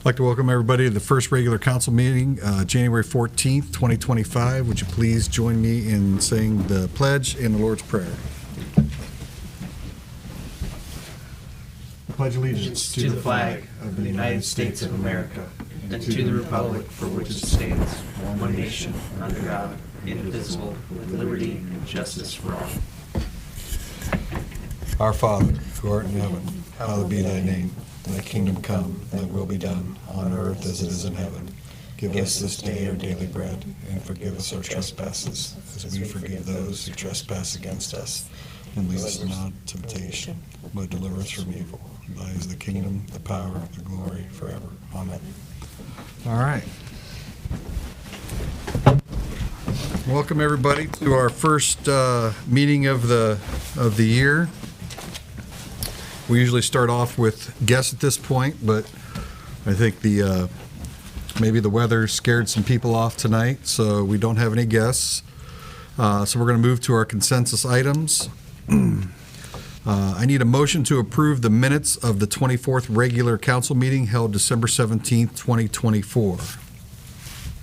I'd like to welcome everybody to the first regular council meeting, January 14th, 2025. Would you please join me in saying the pledge and the Lord's Prayer? I pledge allegiance to the flag of the United States of America and to the republic for which it stands, one nation, under God, indivisible, with liberty and justice for all. Our Father, who art in heaven, hallowed be thy name. Thy kingdom come, thy will be done, on earth as it is in heaven. Give us this day our daily bread, and forgive us our trespasses, as we forgive those who trespass against us. And lead us not into temptation, but deliver us from evil. Thy is the kingdom, the power, the glory, forever. Amen. All right. Welcome everybody to our first meeting of the year. We usually start off with guests at this point, but I think maybe the weather scared some people off tonight, so we don't have any guests. So we're going to move to our consensus items. I need a motion to approve the minutes of the 24th regular council meeting held December 17th, 2024.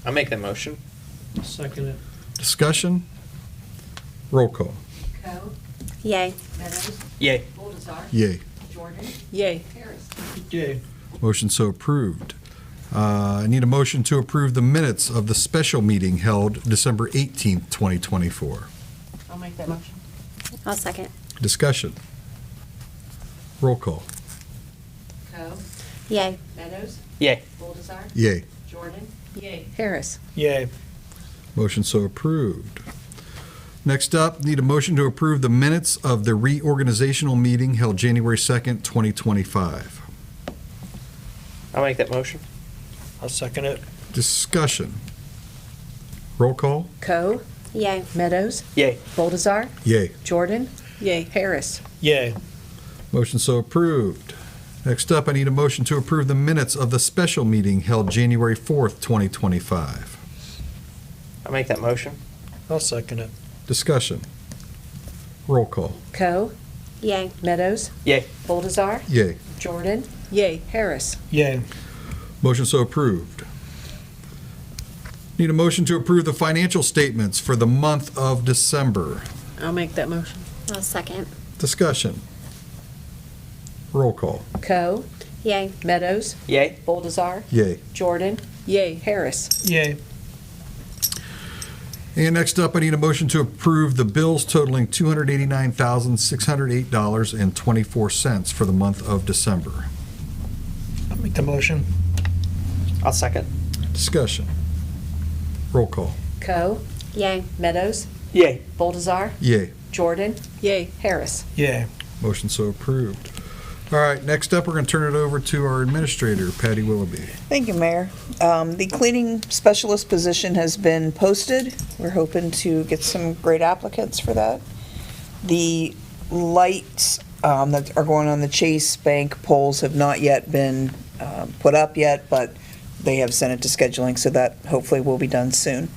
I'll make that motion. Second it. Discussion? Roll call. Co. Yay. Meadows. Yay. Bulldozer. Yay. Jordan. Yay. Harris. Yay. Motion so approved. I need a motion to approve the minutes of the special meeting held December 18th, 2024. I'll make that motion. I'll second. Discussion? Roll call. Co. Yay. Meadows. Yay. Bulldozer. Yay. Jordan. Yay. Harris. Yay. Motion so approved. Next up, need a motion to approve the minutes of the reorganizational meeting held January 2nd, 2025. I'll make that motion. I'll second it. Discussion? Roll call. Co. Yay. Meadows. Yay. Bulldozer. Yay. Jordan. Yay. Harris. Yay. Motion so approved. Next up, I need a motion to approve the minutes of the special meeting held January 4th, 2025. I'll make that motion. I'll second it. Discussion? Roll call. Co. Yay. Meadows. Yay. Bulldozer. Yay. Jordan. Yay. Harris. Yay. Motion so approved. Need a motion to approve the financial statements for the month of December. I'll make that motion. I'll second. Discussion? Roll call. Co. Yay. Meadows. Yay. Bulldozer. Yay. Jordan. Yay. Harris. Yay. And next up, I need a motion to approve the bills totaling $289,608.24 for the month of December. I'll make the motion. I'll second. Discussion? Roll call. Co. Yay. Meadows. Yay. Bulldozer. Yay. Jordan. Yay. Harris. Yay. Motion so approved. All right, next up, we're going to turn it over to our administrator, Patty Willoughby. Thank you, Mayor. The cleaning specialist position has been posted. We're hoping to get some great applicants for that. The lights that are going on the Chase Bank poles have not yet been put up yet, but they have sent it to scheduling, so that hopefully will be done soon.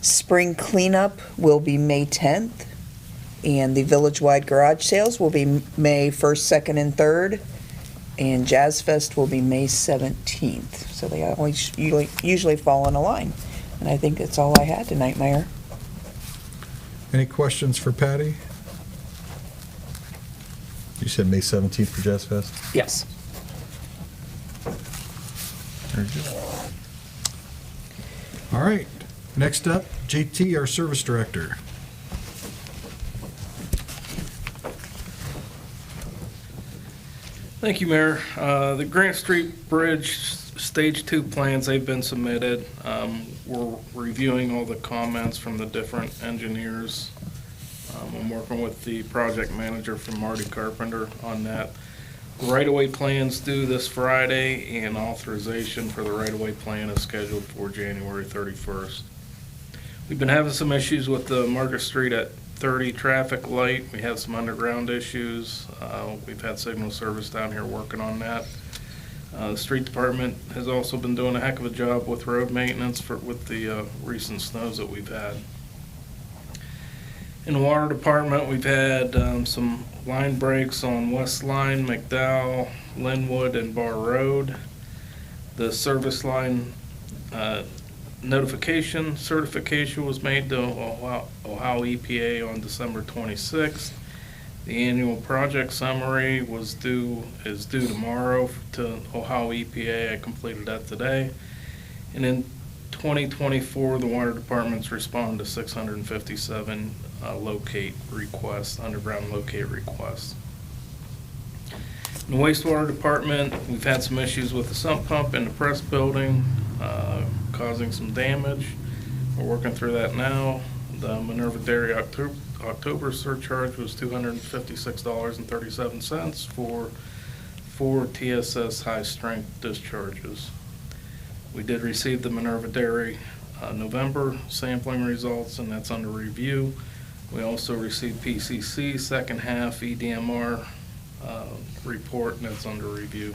Spring cleanup will be May 10th. And the village-wide garage sales will be May 1st, 2nd, and 3rd. And Jazz Fest will be May 17th. So they always usually fall in a line. And I think that's all I had tonight, Mayor. Any questions for Patty? You said May 17th for Jazz Fest? Yes. Very good. All right, next up, JT, our service director. Thank you, Mayor. The Grant Street Bridge Stage 2 plans, they've been submitted. We're reviewing all the comments from the different engineers. I'm working with the project manager from Marty Carpenter on that. Right-of-way plans due this Friday, and authorization for the right-of-way plan is scheduled for January 31st. We've been having some issues with the Market Street at 30 traffic light. We have some underground issues. We've had signal service down here working on that. The street department has also been doing a heck of a job with road maintenance with the recent snows that we've had. In the water department, we've had some line breaks on West Line, McDowell, Linwood, and Bar Road. The service line certification was made to Ohio EPA on December 26th. The annual project summary is due tomorrow to Ohio EPA. I completed that today. And in 2024, the water department's responded to 657 underground locate requests. In the wastewater department, we've had some issues with the sump pump in the press building, causing some damage. We're working through that now. The Minerva Dairy October surcharge was $256.37 for 4 TSS high-strength discharges. We did receive the Minerva Dairy November sampling results, and that's under review. We also received PCC second half EDMR report, and that's under review.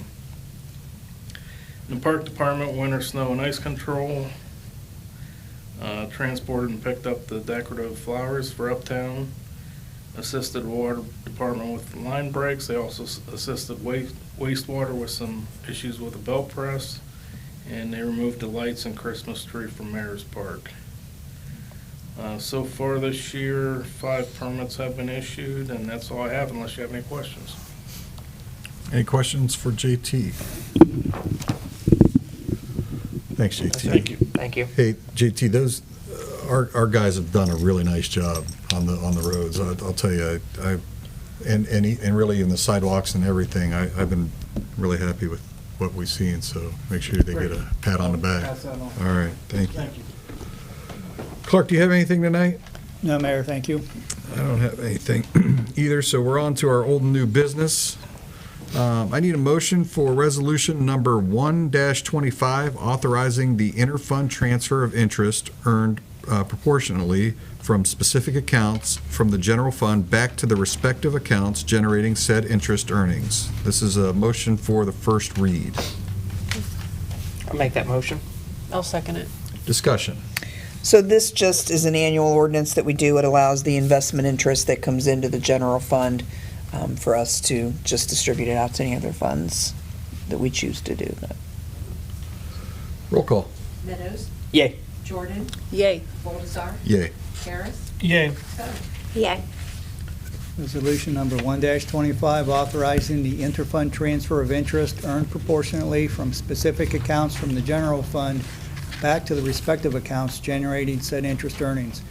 In the park department, winter snow and ice control, transported and picked up the decorative flowers for Uptown, assisted water department with line breaks. They also assisted wastewater with some issues with the belt press, and they removed the lights and Christmas tree from Mayor's Park. So far this year, 5 permits have been issued, and that's all I have unless you have any questions. Any questions for JT? Thanks, JT. Thank you. Hey, JT, those, our guys have done a really nice job on the roads. I'll tell you, and really in the sidewalks and everything, I've been really happy with what we've seen, so make sure they get a pat on the back. All right, thank you. Clark, do you have anything tonight? No, Mayor, thank you. I don't have anything either, so we're on to our old and new business. I need a motion for resolution number 1-25, authorizing the interfund transfer of interest earned proportionally from specific accounts from the general fund back to the respective accounts generating said interest earnings. This is a motion for the first read. I'll make that motion. I'll second it. Discussion. So this just is an annual ordinance that we do. It allows the investment interest that comes into the general fund for us to just distribute it out to any other funds that we choose to do. Roll call. Meadows. Yay. Jordan. Yay. Baldessar. Yay. Harris. Yay. Poe. Yay. Resolution number 1-25, authorizing the interfund transfer of interest earned proportionately from specific accounts from the general fund back to the respective accounts generating said interest earnings.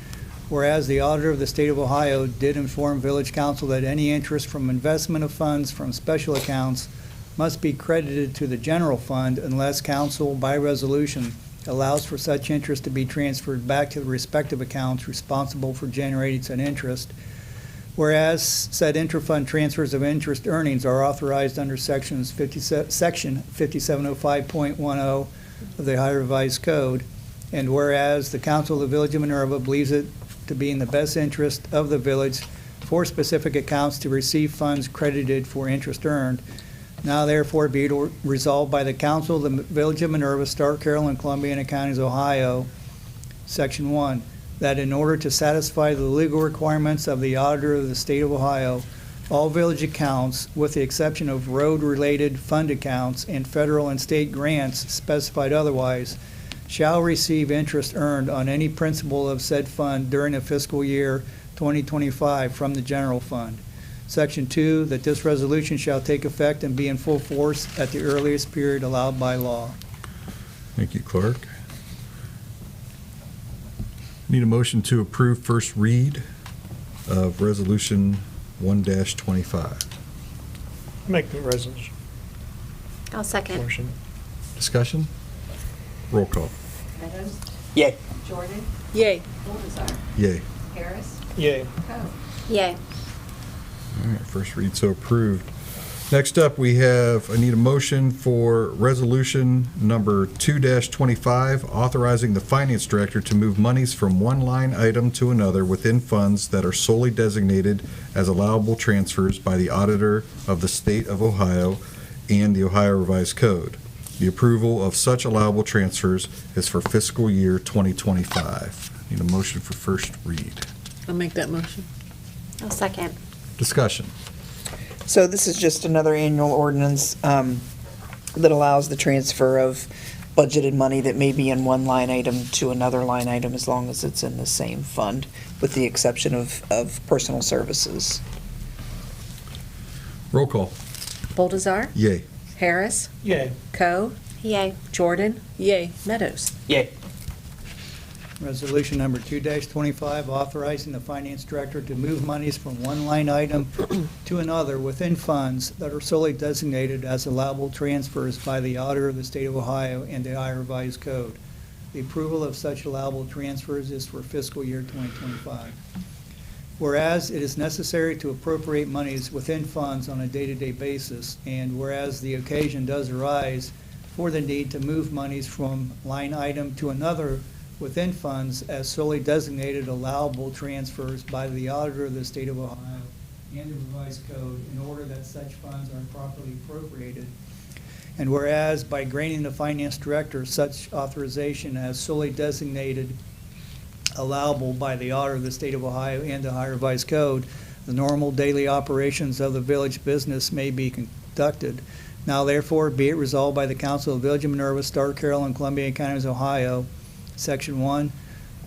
Whereas the auditor of the state of Ohio did inform village council that any interest from investment of funds from special accounts must be credited to the general fund unless council by resolution allows for such interest to be transferred back to the respective accounts responsible for generating said interest. Whereas said interfund transfers of interest earnings are authorized under section 5705.10 of the Ohio Revised Code, and whereas the council of the village of Minerva believes it to be in the best interest of the village for specific accounts to receive funds credited for interest earned, now therefore be it resolved by the council of the village of Minerva, Stark, Carroll, and Columbiana Counties, Ohio, Section 1, that in order to satisfy the legal requirements of the auditor of the state of Ohio, all village accounts, with the exception of road-related fund accounts and federal and state grants specified otherwise, shall receive interest earned on any principal of said fund during the fiscal year 2025 from the general fund. Section 2, that this resolution shall take effect and be in full force at the earliest period allowed by law. Thank you, Clark. Need a motion to approve first read of resolution 1-25. Make the resolution. I'll second. Motion. Discussion? Roll call. Meadows. Yay. Jordan. Yay. Baldessar. Yay. Harris. Yay. Poe. Yay. All right, first read so approved. Next up, I need a motion for resolution number 2-25, authorizing the finance director to move monies from one line item to another within funds that are solely designated as allowable transfers by the auditor of the state of Ohio and the Ohio Revised Code. The approval of such allowable transfers is for fiscal year 2025. Need a motion for first read. I'll make that motion. I'll second. Discussion. So this is just another annual ordinance. that allows the transfer of budgeted money that may be in one line item to another line item as long as it's in the same fund, with the exception of personal services. Roll call. Boldazar, Yay. Harris, Yay. Coe, Yay. Jordan, yay, Meadows. Yay. Resolution number 2-25, authorizing the finance director to move monies from one line item to another within funds that are solely designated as allowable transfers by the auditor of the state of Ohio and the Ohio Revised Code. The approval of such allowable transfers is for fiscal year 2025. Whereas it is necessary to appropriate monies within funds on a day-to-day basis, and whereas the occasion does arise for the need to move monies from line item to another within funds as solely designated allowable transfers by the auditor of the state of Ohio and the revised code in order that such funds are properly appropriated. And whereas by granting the finance director such authorization as solely designated allowable by the auditor of the state of Ohio and the Ohio revised code, the normal daily operations of the village business may be conducted. Now therefore be it resolved by the Council of the Village of Minerva, Stark, Carroll, and Columbia Counties, Ohio, Section 1,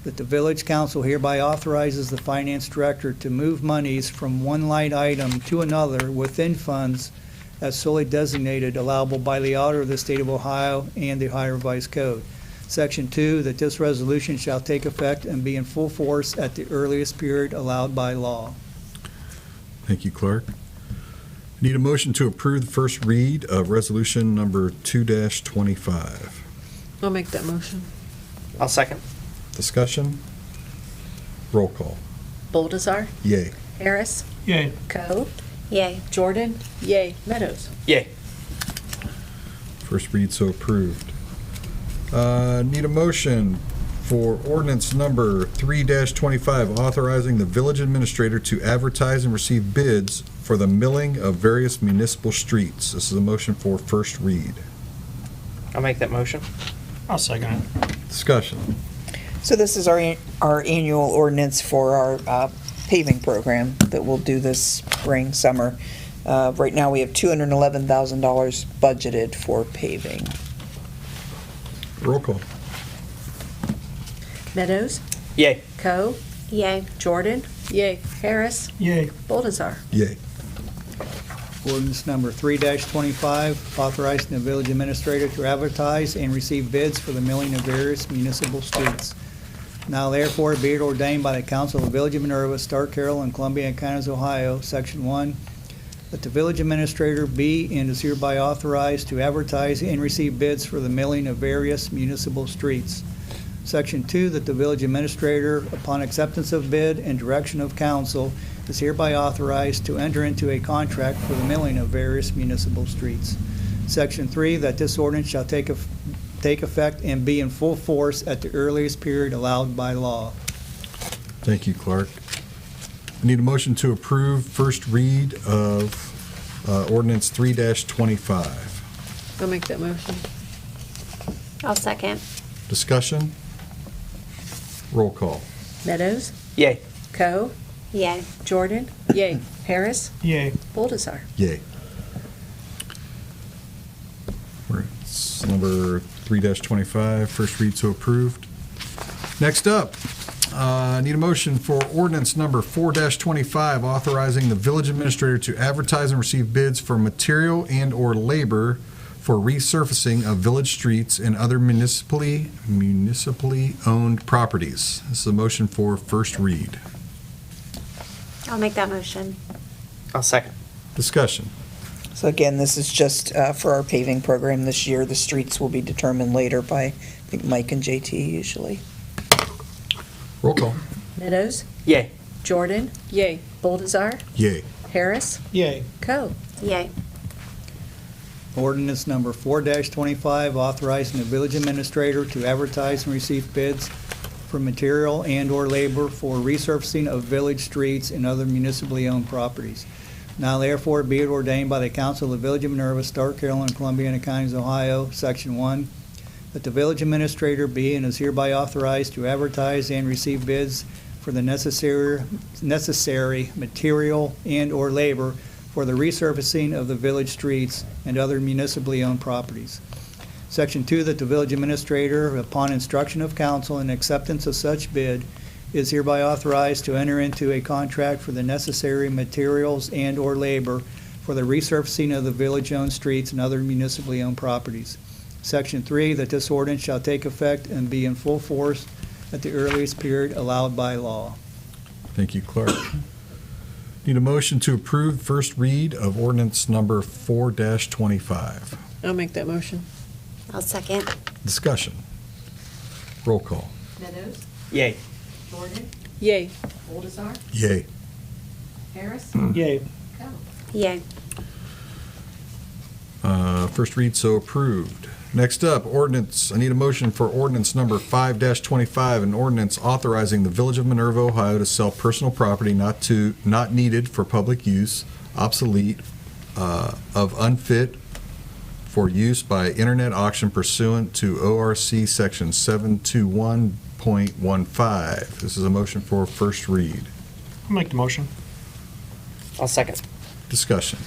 that the village council hereby authorizes the finance director to move monies from one line item to another within funds as solely designated allowable by the auditor of the state of Ohio and the Ohio Revised Code. Section 2, that this resolution shall take effect and be in full force at the earliest period allowed by law. Thank you, Clark. Need a motion to approve the first read of resolution number 2-25. I'll make that motion. I'll second. Discussion? Roll call. Boldazar, Yay. Harris, Yay. Coe, Yay. Jordan, yay, Meadows. Yay. First read so approved. Need a motion for ordinance number 3-25, authorizing the village administrator to advertise and receive bids for the milling of various municipal streets. This is a motion for first read. I'll make that motion. I'll second it. Discussion. So this is our annual ordinance for our paving program that we'll do this spring, summer. Right now, we have $211,000 budgeted for paving. Roll call. Meadows, Yay. Coe, Yay. Jordan, yay, Harris, Yay. Boldazar. Yay. Ordinance number 3-25, authorizing the village administrator to advertise and receive bids for the milling of various municipal streets. Now therefore be it ordained by the Council of the Village of Minerva, Stark, Carroll, and Columbia Counties, Ohio, Section 1, that the village administrator be and is hereby authorized to advertise and receive bids for the milling of various municipal streets. Section 2, that the village administrator, upon acceptance of bid and direction of council, is hereby authorized to enter into a contract for the milling of various municipal streets. Section 3, that this ordinance shall take effect and be in full force at the earliest period allowed by law. Thank you, Clark. I need a motion to approve first read of ordinance 3-25. I'll make that motion. I'll second. Discussion? Roll call. Meadows, Yay. Coe, Yay. Jordan, yay, Harris, Yay. Boldazar. Yay. It's number 3-25, first read so approved. Next up, need a motion for ordinance number 4-25, authorizing the village administrator to advertise and receive bids for material and/or labor for resurfacing of village streets and other municipally owned properties. This is a motion for first read. I'll make that motion. I'll second. Discussion. So again, this is just for our paving program this year. The streets will be determined later by, I think, Mike and JT usually. Roll call. Meadows, Yay. Jordan, yay, Boldazar, Yay. Harris, Yay. Coe. Yay. Ordinance number 4-25, authorizing the village administrator to advertise and receive bids for material and/or labor for resurfacing of village streets and other municipally owned properties. Now therefore be it ordained by the Council of the Village of Minerva, Stark, Carroll, and Columbia Counties, Ohio, Section 1, that the village administrator be and is hereby authorized to advertise and receive bids for the necessary material and/or labor for the resurfacing of the village streets and other municipally owned properties. Section 2, that the village administrator, upon instruction of council and acceptance of such bid, is hereby authorized to enter into a contract for the necessary materials and/or labor for the resurfacing of the village-owned streets and other municipally owned properties. Section 3, that this ordinance shall take effect and be in full force at the earliest period allowed by law. Thank you, Clerk. Need a motion to approve first read of ordinance number 4-25. I'll make that motion. I'll second. Discussion. Roll call. Meadows? Yay. Jordan? Yay. Boldazar? Yay. Harris? Yay. Coe? Yay. First read so approved. Next up, ordinance. I need a motion for ordinance number 5-25, an ordinance authorizing the Village of Minerva, Ohio to sell personal property not needed for public use, obsolete, of unfit for use by internet auction pursuant to ORC section 721.15. This is a motion for first read. I'll make the motion. I'll second. Discussion.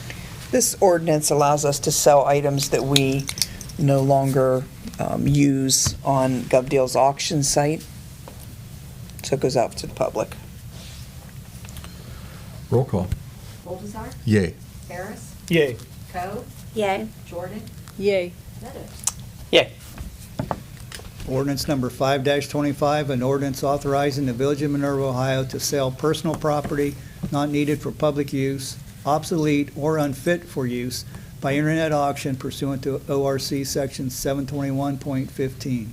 This ordinance allows us to sell items that we no longer use on GovDeal's auction site. So it goes out to the public. Roll call. Boldazar? Yay. Harris? Yay. Coe? Yay. Jordan? Yay. Meadows? Yay. Ordinance number 5-25, an ordinance authorizing the Village of Minerva, Ohio to sell personal property not needed for public use, obsolete, or unfit for use by internet auction pursuant to ORC section 721.15.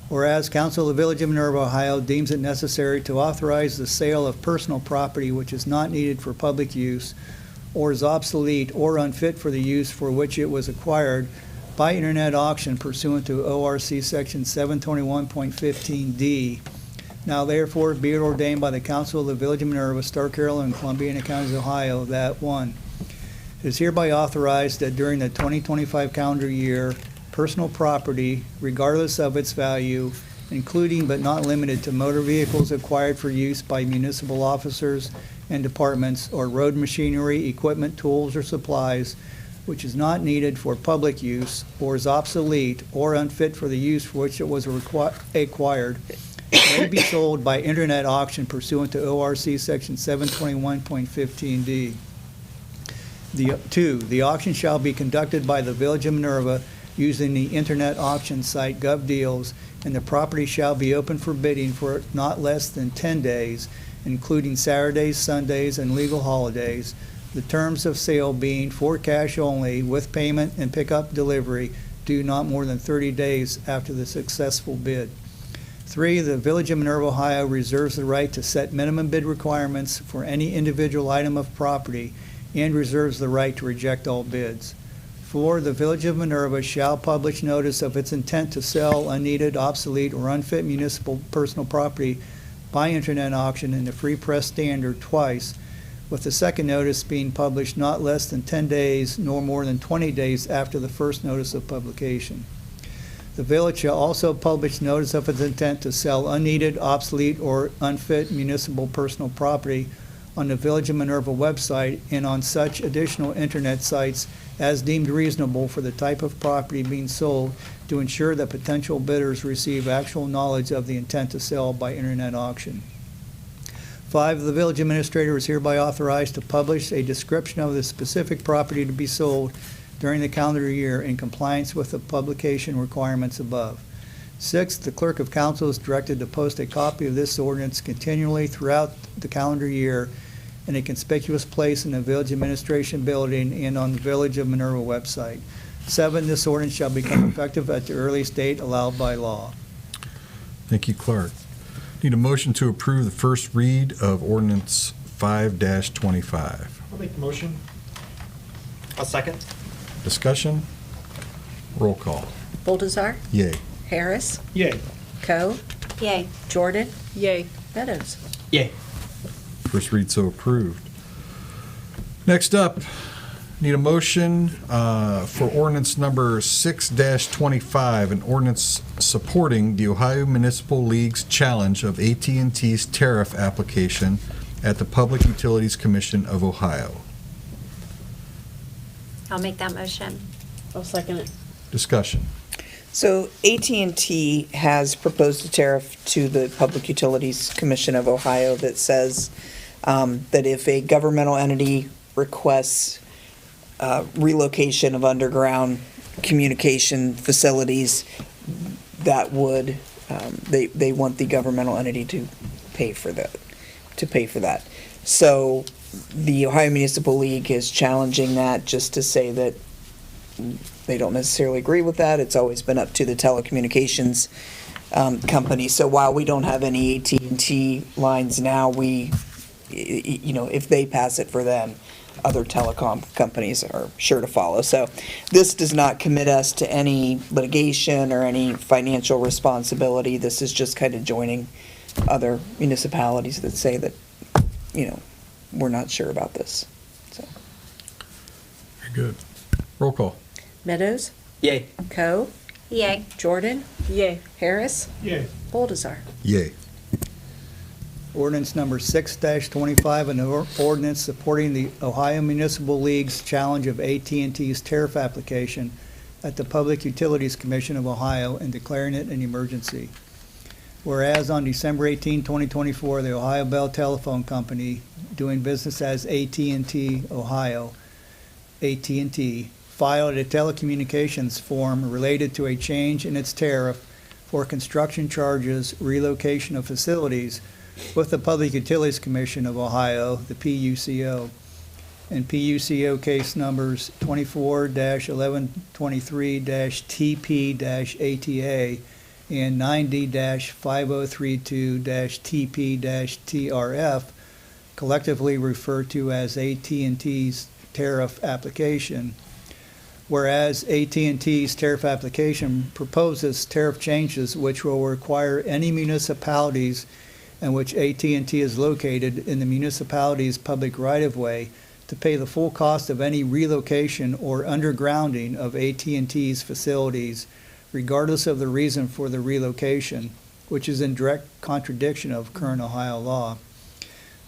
Whereas Council of the Village of Minerva, Ohio deems it necessary to authorize the sale of personal property which is not needed for public use or is obsolete or unfit for the use for which it was acquired by internet auction pursuant to ORC section 721.15D. Now therefore be it ordained by the Council of the Village of Minerva, Stark, Carroll, and Columbiana Counties, Ohio, that 1, it is hereby authorized that during the 2025 calendar year, personal property, regardless of its value, including but not limited to motor vehicles acquired for use by municipal officers and departments, or road machinery, equipment, tools, or supplies, which is not needed for public use, or is obsolete or unfit for the use for which it was acquired, may be sold by internet auction pursuant to ORC section 721.15D. 2, the auction shall be conducted by the Village of Minerva using the internet auction site GovDeals, and the property shall be open for bidding for not less than 10 days, including Saturdays, Sundays, and legal holidays, the terms of sale being for cash only, with payment and pickup delivery due not more than 30 days after the successful bid. 3, the Village of Minerva, Ohio reserves the right to set minimum bid requirements for any individual item of property and reserves the right to reject all bids. 4, the Village of Minerva shall publish notice of its intent to sell unneeded, obsolete, or unfit municipal personal property by internet auction in the Free Press Standard twice, with the second notice being published not less than 10 days nor more than 20 days after the first notice of publication. The village shall also publish notice of its intent to sell unneeded, obsolete, or unfit municipal personal property on the Village of Minerva website and on such additional internet sites as deemed reasonable for the type of property being sold, to ensure that potential bidders receive actual knowledge of the intent to sell by internet auction. 5, the village administrator is hereby authorized to publish a description of the specific property to be sold during the calendar year in compliance with the publication requirements above. 6, the clerk of council is directed to post a copy of this ordinance continually throughout the calendar year in a conspicuous place in the village administration building and on the Village of Minerva website. 7, this ordinance shall become effective at the earliest date allowed by law. Thank you, Clerk. Need a motion to approve the first read of ordinance 5-25. I'll make the motion. I'll second. Discussion? Roll call. Boldazar? Yay. Harris? Yay. Coe? Yay. Jordan? Yay. Meadows? Yay. First read so approved. Next up, need a motion for ordinance number 6-25, an ordinance supporting the Ohio Municipal League's challenge of AT&T's tariff application at the Public Utilities Commission of Ohio. I'll make that motion. I'll second it. Discussion. So AT&T has proposed a tariff to the Public Utilities Commission of Ohio that says that if a governmental entity requests relocation of underground communication facilities, that would, they want the governmental entity to pay for that. So the Ohio Municipal League is challenging that, just to say that they don't necessarily agree with that. It's always been up to the telecommunications company. So while we don't have any AT&T lines now, if they pass it for them, other telecom companies are sure to follow. So this does not commit us to any litigation or any financial responsibility. This is just kind of joining other municipalities that say that, we're not sure about this. So. Very good. Roll call. Meadows, Yay. Coe, Yay. Jordan, Yay. Harris, Yay. Boldazar. Yay. Ordinance number 6-25, an ordinance supporting the Ohio Municipal League's challenge of AT&T's tariff application at the Public Utilities Commission of Ohio and declaring it an emergency. Whereas on December 18, 2024, the Ohio Bell Telephone Company, doing business as AT&T Ohio, AT&T, filed a telecommunications form related to a change in its tariff for construction charges, relocation of facilities, with the Public Utilities Commission of Ohio, the PUCO, and PUCO case numbers 24-1123-TP-ATA and 90-5032-TP-TRF, collectively referred to as AT&T's tariff application. Whereas AT&T's tariff application proposes tariff changes which will require any municipalities in which AT&T is located in the municipality's public right-of-way to pay the full cost of any relocation or undergrounding of AT&T's facilities, regardless of the reason for the relocation, which is in direct contradiction of current Ohio law.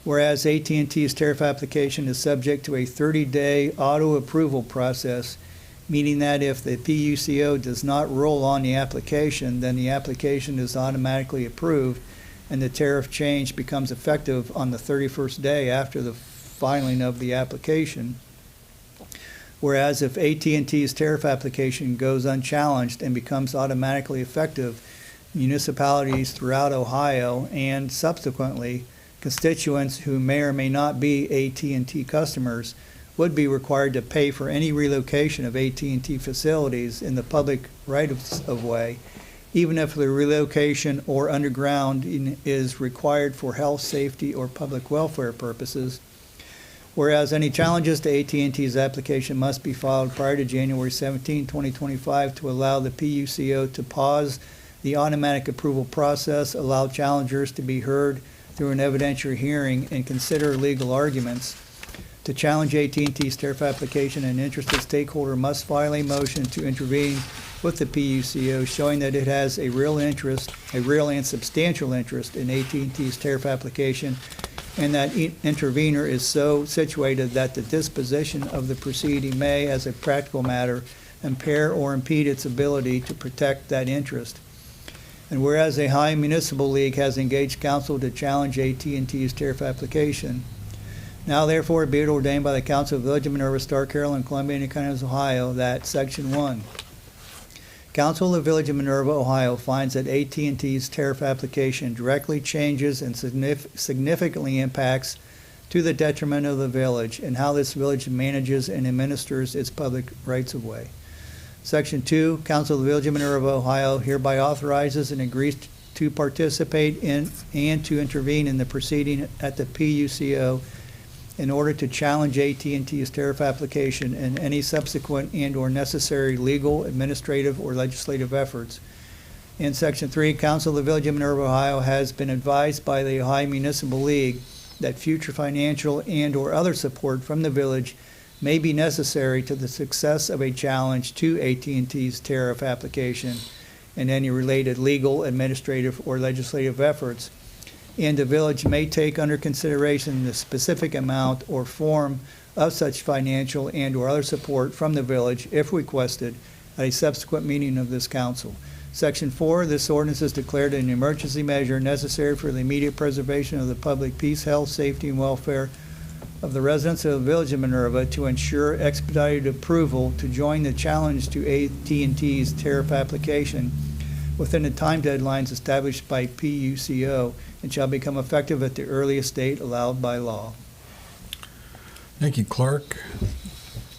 Whereas AT&T's tariff application is subject to a 30-day auto-approval process, meaning that if the PUCO does not roll on the application, then the application is automatically approved and the tariff change becomes effective on the 31st day after the filing of the application. Whereas if AT&T's tariff application goes unchallenged and becomes automatically effective, municipalities throughout Ohio and subsequently constituents who may or may not be AT&T customers would be required to pay for any relocation of AT&T facilities in the public right-of-way, even if the relocation or undergrounding is required for health, safety, or public welfare purposes. Whereas any challenges to AT&T's application must be filed prior to January 17, 2025 to allow the PUCO to pause the automatic approval process, allow challengers to be heard through an evidentiary hearing, and consider legal arguments. To challenge AT&T's tariff application, an interested stakeholder must file a motion to intervene with the PUCO, showing that it has a real and substantial interest in AT&T's tariff application, and that intervener is so situated that the disposition of the proceeding may, as a practical matter, impair or impede its ability to protect that interest. And whereas a Ohio Municipal League has engaged counsel to challenge AT&T's tariff application, now therefore be it ordained by the Council of the Village of Minerva, Stark, Carroll, and Columbia Counties, Ohio, that Section 1, Council of the Village of Minerva, Ohio finds that AT&T's tariff application directly changes and significantly impacts to the detriment of the village and how this village manages and administers its public rights-of-way. Section 2, Council of the Village of Minerva, Ohio hereby authorizes and agrees to participate in and to intervene in the proceeding at the PUCO in order to challenge AT&T's tariff application and any subsequent and/or necessary legal, administrative, or legislative efforts. In Section 3, Council of the Village of Minerva, Ohio has been advised by the Ohio Municipal League that future financial and/or other support from the village may be necessary to the success of a challenge to AT&T's tariff application and any related legal, administrative, or legislative efforts. and the village may take under consideration the specific amount or form of such financial and/or other support from the village, if requested, at a subsequent meeting of this council. Section 4, this ordinance is declared an emergency measure necessary for the immediate preservation of the public peace, health, safety, and welfare of the residents of the Village of Minerva to ensure expedited approval to join the challenge to AT&T's tariff application within the time deadlines established by PUCO and shall become effective at the earliest date allowed by law. Thank you, Clark.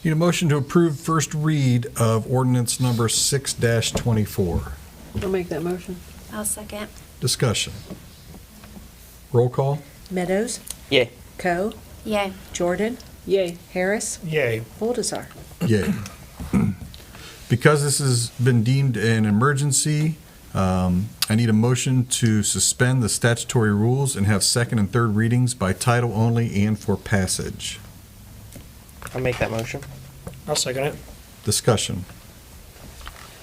Need a motion to approve first read of ordinance number 6-24. I'll make that motion. I'll second. Discussion. Roll call? Meadows? Yay. Coe? Yay. Jordan? Yay. Harris? Yay. Boldazar? Yay. Because this has been deemed an emergency, I need a motion to suspend the statutory rules and have second and third readings by title only and for passage. I'll make that motion. I'll second it. Discussion.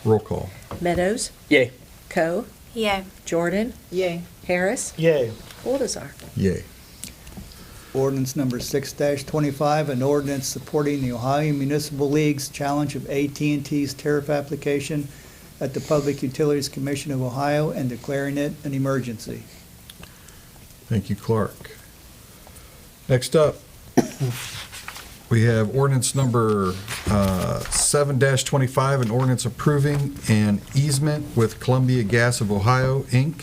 Roll call. Meadows? Yay. Coe? Yay. Jordan? Yay. Harris? Yay. Boldazar? Yay. Ordinance number 6-25, an ordinance supporting the Ohio Municipal League's challenge of AT&T's tariff application at the Public Utilities Commission of Ohio and declaring it an emergency. Thank you, Clark. Next up, we have ordinance number 7-25, an ordinance approving an easement with Columbia Gas of Ohio, Inc.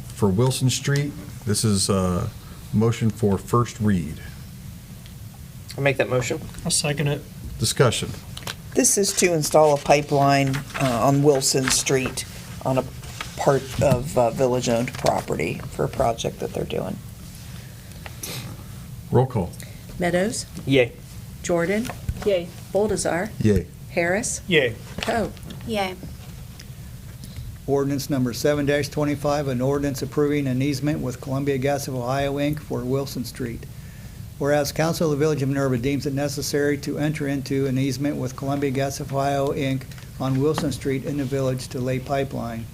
for Wilson Street. This is a motion for first read. I'll make that motion. I'll second it. Discussion. This is to install a pipeline on Wilson Street on a part of village-owned property for a project that they're doing. Roll call. Meadows? Yay. Jordan? Yay. Boldazar? Yay. Harris? Yay. Coe? Yay. Ordinance number 7-25, an ordinance approving an easement with Columbia Gas of Ohio, Inc. for Wilson Street. Whereas Council of the Village of Minerva deems it necessary to enter into an easement with Columbia Gas of Ohio, Inc. on Wilson Street in the village to lay pipeline.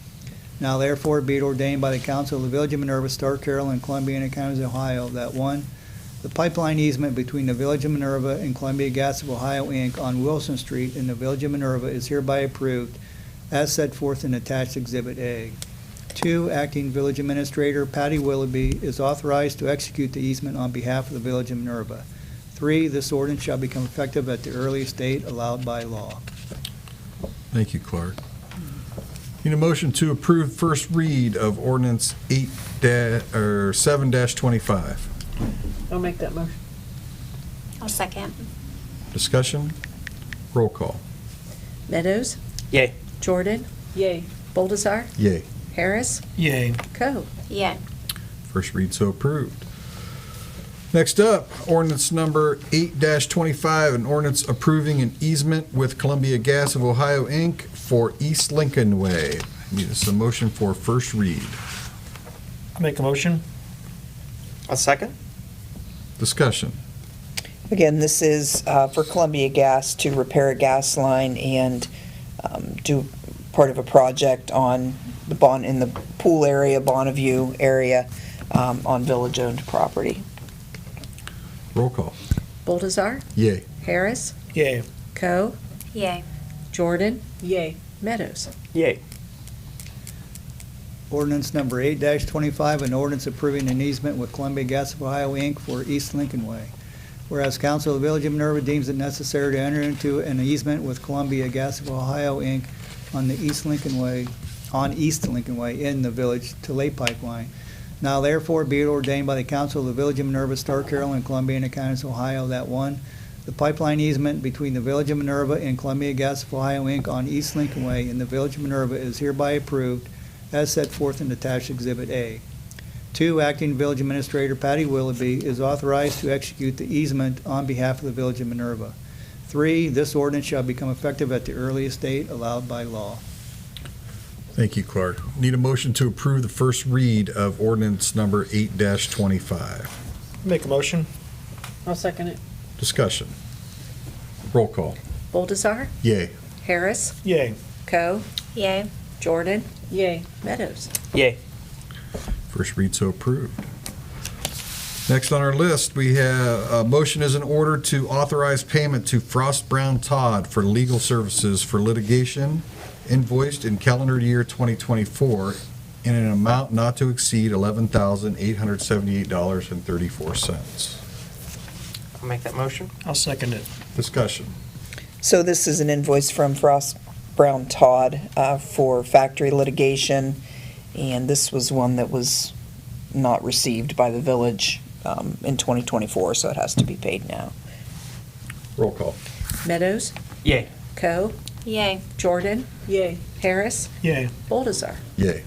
Now therefore be it ordained by the Council of the Village of Minerva, Stark, Carroll, and Columbiana Counties, Ohio, that 1, the pipeline easement between the Village of Minerva and Columbia Gas of Ohio, Inc. on Wilson Street in the Village of Minerva is hereby approved as set forth in attached Exhibit A. 2, Acting Village Administrator Patty Willoughby is authorized to execute the easement on behalf of the Village of Minerva. 3, this ordinance shall become effective at the earliest date allowed by law. Thank you, Clark. Need a motion to approve first read of ordinance 7-25. I'll make that motion. I'll second. Discussion. Roll call. Meadows? Yay. Jordan? Yay. Boldazar? Yay. Harris? Yay. Coe? Yay. First read so approved. Next up, ordinance number 8-25, an ordinance approving an easement with Columbia Gas of Ohio, Inc. for East Lincoln Way. Need a motion for first read. I'll make a motion. I'll second. Discussion. Again, this is for Columbia Gas to repair a gas line and do part of a project on the in the pool area, Bonneview area, on village-owned property. Roll call. Boldazar? Yay. Harris? Yay. Coe? Yay. Jordan? Yay. Meadows? Yay. Ordinance number 8-25, an ordinance approving an easement with Columbia Gas of Ohio, Inc. for East Lincoln Way. Whereas Council of the Village of Minerva deems it necessary to enter into an easement with Columbia Gas of Ohio, Inc. on East Lincoln Way in the village to lay pipeline. Now therefore be it ordained by the Council of the Village of Minerva, Stark, Carroll, and Columbiana Counties, Ohio, that 1, the pipeline easement between the Village of Minerva and Columbia Gas of Ohio, Inc. on East Lincoln Way in the Village of Minerva is hereby approved as set forth in attached Exhibit A. 2, Acting Village Administrator Patty Willoughby is authorized to execute the easement on behalf of the Village of Minerva. 3, this ordinance shall become effective at the earliest date allowed by law. Thank you, Clark. Need a motion to approve the first read of ordinance number 8-25. Make a motion. I'll second it. Discussion. Roll call. Boldazar? Yay. Harris? Yay. Coe? Yay. Jordan? Yay. Meadows? Yay. First read so approved. Next on our list, we have a motion is in order to authorize payment to Frost Brown Todd for legal services for litigation invoiced in calendar year 2024 in an amount not to exceed $11,878.34. I'll make that motion. I'll second it. Discussion. So this is an invoice from Frost Brown Todd for factory litigation, and this was one that was not received by the village in 2024, so it has to be paid now. Roll call. Meadows, Yay. Coe, Yay. Jordan. Yay. Harris, Yay. Boldazar. Yay.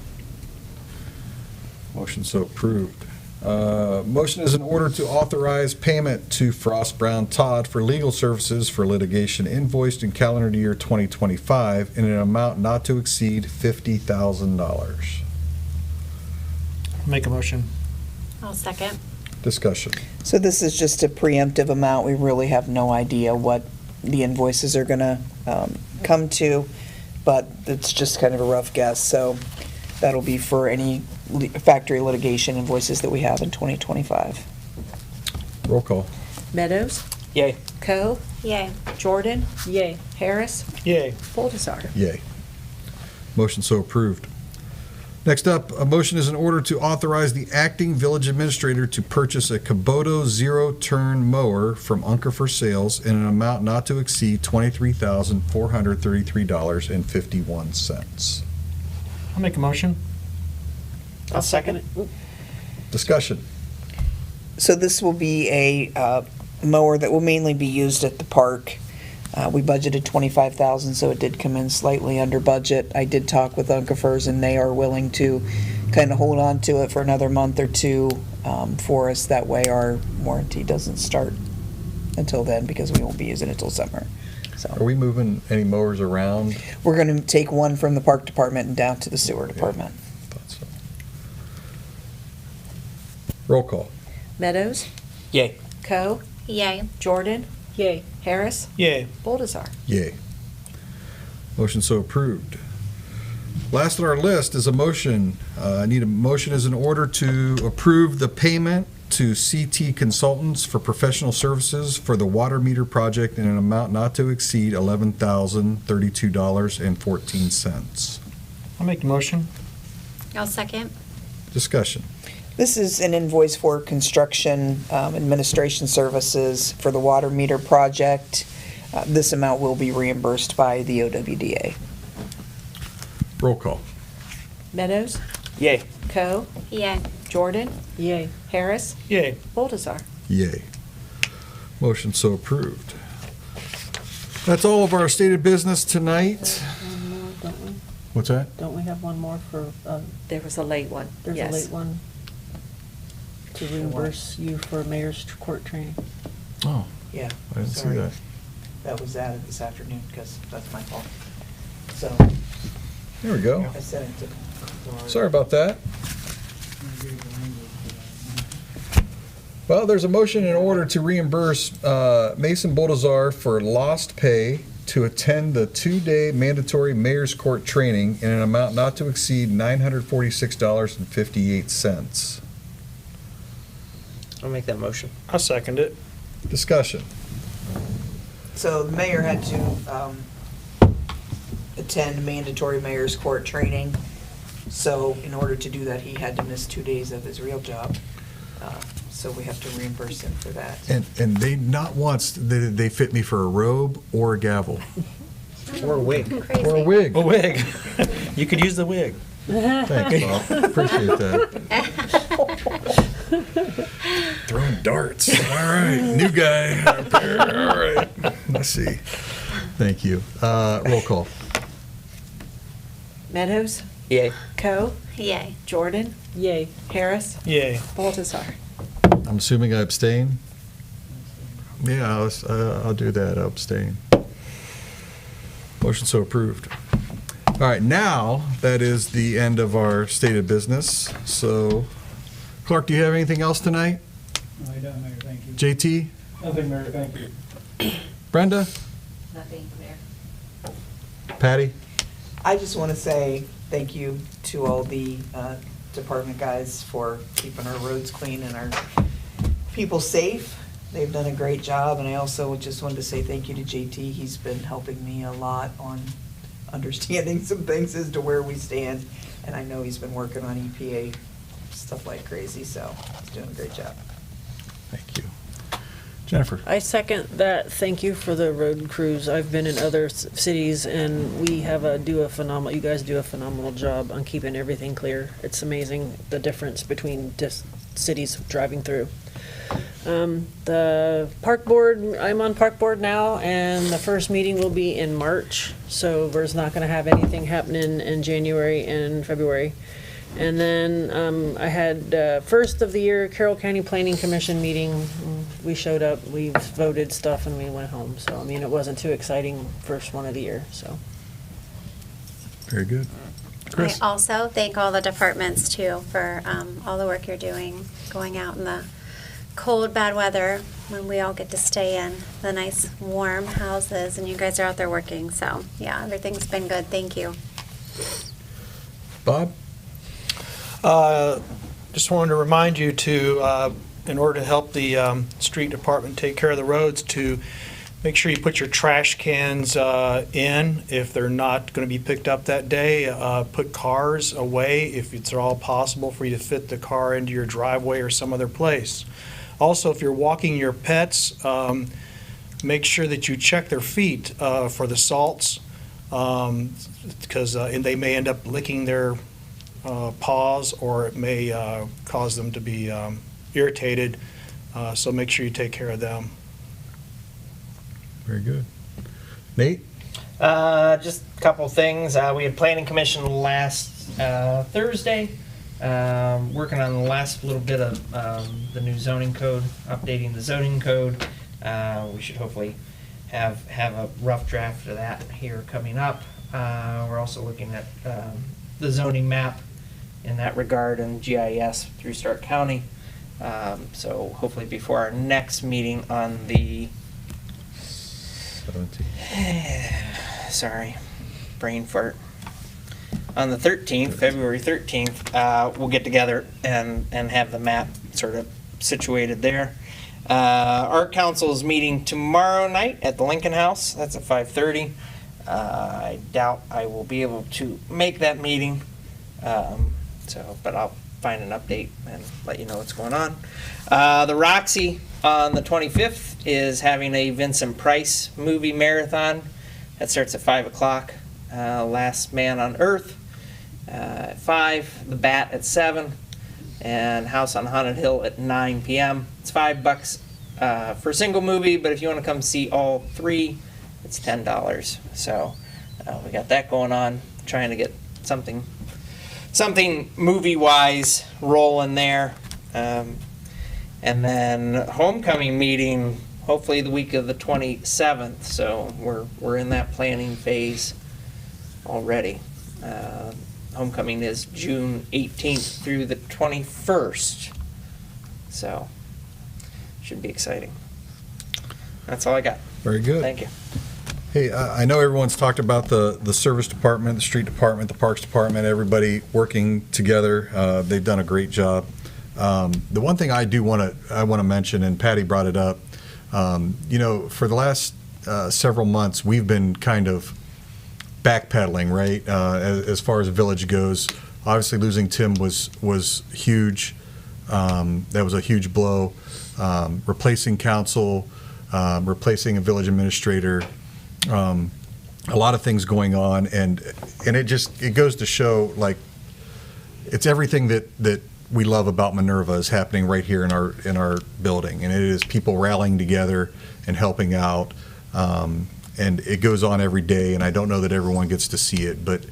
Motion so approved. Motion is in order to authorize payment to Frost Brown Todd for legal services for litigation invoiced in calendar year 2025 in an amount not to exceed $50,000. Make a motion. I'll second. Discussion. So this is just a preemptive amount. We really have no idea what the invoices are going to come to, but it's just kind of a rough guess. So that'll be for any factory litigation invoices that we have in 2025. Roll call. Meadows, Yay. Coe, Yay. Jordan. Yay. Harris, Yay. Boldazar. Yay. Motion so approved. Next up, a motion is in order to authorize the acting village administrator to purchase a Kubota zero-turn mower from Unker Sales in an amount not to exceed $23,433.51. I'll make a motion. I'll second it. Discussion. So this will be a mower that will mainly be used at the park. We budgeted $25,000, so it did come in slightly under budget. I did talk with Unkefers, and they are willing to kind of hold on to it for another month or two for us. That way our warranty doesn't start until then, because we won't be using it till summer. Are So we moving any mowers around? we're going to take one from the park department and down to the sewer department. Thought so. Roll call. Meadows, Yay. Coe, Yay. Jordan. Yay. Harris, Yay. Boldazar. Yay. Motion so approved. Last on our list is a motion. I need a motion as in order to approve the payment to CT Consultants for professional services for the water meter project in an amount not to exceed $11,032.14. I'll make the motion. I'll second. Discussion. This is an invoice for construction administration services for the water meter project. This amount will be reimbursed by the OWDA. Roll call. Meadows, Yay. Coe, Yay. Jordan. Yay. Harris, Yay. Boldazar. Yay. Motion so approved. That's all of our stated business tonight. One more, don't we? What's that? Don't we have one more for, There was a late one. there's a Yes. late one to reimburse you for mayor's court training? Oh, Yeah, I didn't see sorry. that. That was added this afternoon because that's my fault. So There we go. I sent it to. Sorry about that. Well, there's a motion in order to reimburse Mason Boldazar for lost pay to attend the 2-day mandatory mayor's court training in an amount not to exceed $946.58. I'll make that motion. I'll second it. Discussion. So the mayor had to attend mandatory mayor's court training. So in order to do that, he had to miss 2 days of his real job. So we have to reimburse him for that. And they not once did they fit me for a robe or a gavel Or a wig. Crazy. or a wig. A wig. You could use the wig. Thanks, Bob. Appreciate that. Throwing darts. All right, new guy up there. All right, let's see. Thank you. Roll call. Meadows, Yay. Coe, Yay. Jordan. Yay. Harris, Yay. Boldazar. I'm assuming I abstain? Yeah, I'll do that. I'll abstain. Motion so approved. All right, now that is the end of our stated business. So, Clark, do you have anything else tonight? No, I don't, Mayor, thank you. JT? Nothing, Mayor, thank you. Brenda? Nothing, Mayor. Patty? I just want to say thank you to all the department guys for keeping our roads clean and our people safe. They've done a great job, and I also just wanted to say thank you to JT. He's been helping me a lot on understanding some things as to where we stand, and I know he's been working on EPA stuff like crazy, so he's doing a great job. Thank you. Jennifer? I second that. Thank you for the road crews. I've been in other cities, and we have you guys do a phenomenal job on keeping everything clear. It's amazing the difference between just cities driving through. The park board, I'm on park board now, and the first meeting will be in March, so we're not gonna have anything happening in January and February. And then, I had, first of the year Carroll County Planning Commission meeting. We showed up, we voted stuff, and we went home. So, I mean, it wasn't too exciting first one of the year, so. Very good. Chris? I also thank all the departments too for all the work you're doing, going out in the cold, bad weather when we all get to stay in the nice, warm houses, and you guys are out there working. So, yeah, everything's been good. Thank you. Bob? Just wanted to remind you to, in order to help the street department take care of the roads, to make sure you put your trash cans in if they're not going to be picked up that day. Put cars away if it's at all possible for you to fit the car into your driveway or some other place. Also, if you're walking your pets, make sure that you check their feet for the salts, because and they may end up licking their paws, or it may cause them to be irritated. So make sure you take care of them. Very good. Nate? Just a couple things. We had planning commission last Thursday, working on the last little bit of the new zoning code, updating the zoning code. We should hopefully have a rough draft of that here coming up. We're also looking at the zoning map in that regard and GIS through Stark County. So hopefully before our next meeting on the 17. sorry, brain fart. On the 13th, February 13th, we'll get together and have the map sort of situated there. Our council is meeting tomorrow night at the Lincoln House. That's at 5:30. I doubt I will be able to make that meeting, but I'll find an update and let you know what's going on. The Roxy on the 25th is having a Vincent Price movie marathon. That starts at 5 o'clock. Last Man on Earth at 5, The Bat at 7, and House on Haunted Hill at 9 p.m. It's $5 for a single movie, but if you want to come see all three, it's $10. So we got that going on, trying to get something movie-wise rolling there. And then homecoming meeting, hopefully the week of the 27th. So we're in that planning phase already. Homecoming is June 18th through the 21st. So should be exciting. That's all I got. Very good. Thank you. Hey, I know everyone's talked about the service department, the street department, the parks department, everybody working together. They've done a great job. The one thing I want to mention, and Patty brought it up, for the last several months, we've been kind of backpedaling, right, as far as the village goes. Obviously, losing Tim was huge. That was a huge blow. Replacing council, replacing a village administrator, a lot of things going on, and it goes to show, like, it's everything that we love about Minerva is happening right here in our building, and it is people rallying together and helping out, and it goes on every day. And I don't know that everyone gets to see it, but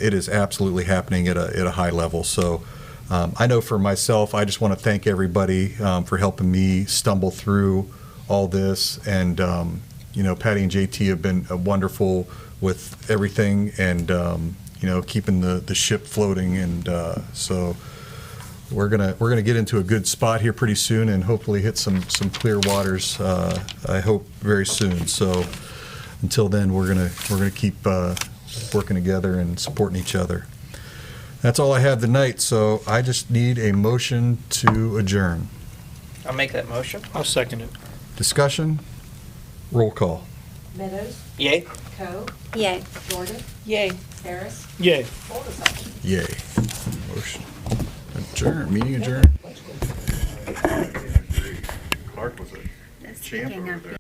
it is absolutely happening at a high level. So I know for myself, I just want to thank everybody for helping me stumble through all this, and Patty and JT have been wonderful with everything, and keeping the ship floating, and so we're gonna get into a good spot here pretty soon, and hopefully hit some clear waters. I hope very soon. So until then, we're gonna keep working together and supporting each other. That's all I have tonight. So I just need a motion to adjourn. I'll make that motion. I'll second it. Discussion? Roll call. Meadows, Yay. Coe, Yay. Jordan, Yay. Harris, Yay. Oldenburg. Yay. Motion. Adjourn, meeting adjourned. Speaking of